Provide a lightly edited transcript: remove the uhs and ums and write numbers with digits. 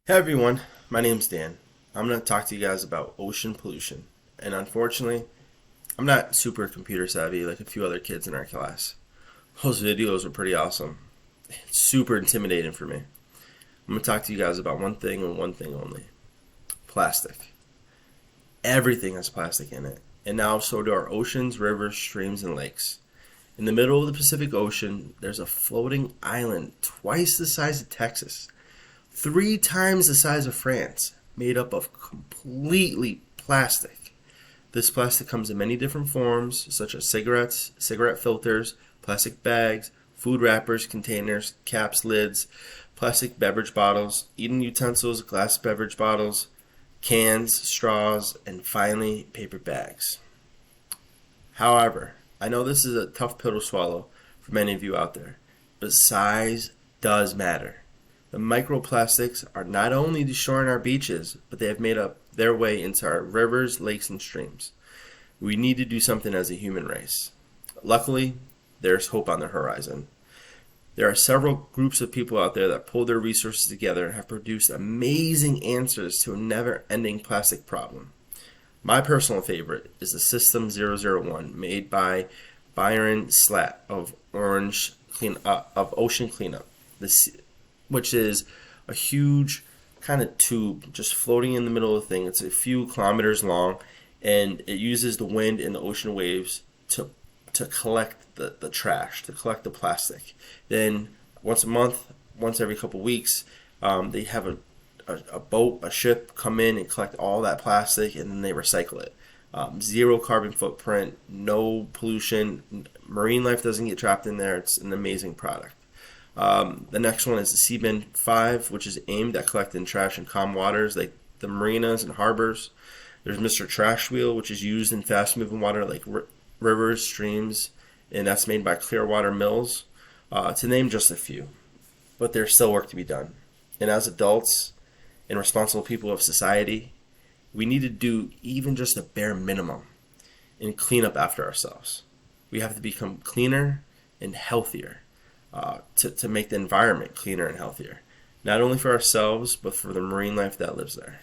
Hey everyone, my name's Dan. I'm going to talk to you guys about ocean pollution. And unfortunately, I'm not super computer savvy like a few other kids in our class. Those videos were pretty awesome. It's super intimidating for me. I'm going to talk to you guys about one thing and one thing only: plastic. Everything has plastic in it. And now so do our oceans, rivers, streams, and lakes. In the middle of the Pacific Ocean, there's a floating island twice the size of Texas, three times the size of France, made up of completely plastic. This plastic comes in many different forms, such as cigarettes, cigarette filters, plastic bags, food wrappers, containers, caps, lids, plastic beverage bottles, eating utensils, glass beverage bottles, cans, straws, and finally, paper bags. However, I know this is a tough pill to swallow for many of you out there, but size does matter. The microplastics are not only destroying our beaches, but they have made up their way into our rivers, lakes, and streams. We need to do something as a human race. Luckily, there's hope on the horizon. There are several groups of people out there that pull their resources together and have produced amazing answers to a never-ending plastic problem. My personal favorite is the System 001, made by Byron Slatt of Ocean Cleanup, which is a huge kind of tube just floating in the middle of the thing. It's a few kilometers long, and it uses the wind and the ocean waves to collect the trash, to collect the plastic. Then once a month, once every couple weeks, they have a boat, a ship come in and collect all that plastic, and then they recycle it. Zero carbon footprint, no pollution, marine life doesn't get trapped in there. It's an amazing product. The next one is the Seabin 5, which is aimed at collecting trash in calm waters like the marinas and harbors. There's Mr. Trash Wheel, which is used in fast-moving water like rivers, streams, and that's made by Clearwater Mills, to name just a few. But there's still work to be done. And as adults and responsible people of society, we need to do even just a bare minimum and clean up after ourselves. We have to become cleaner and healthier, to make the environment cleaner and healthier, not only for ourselves, but for the marine life that lives there.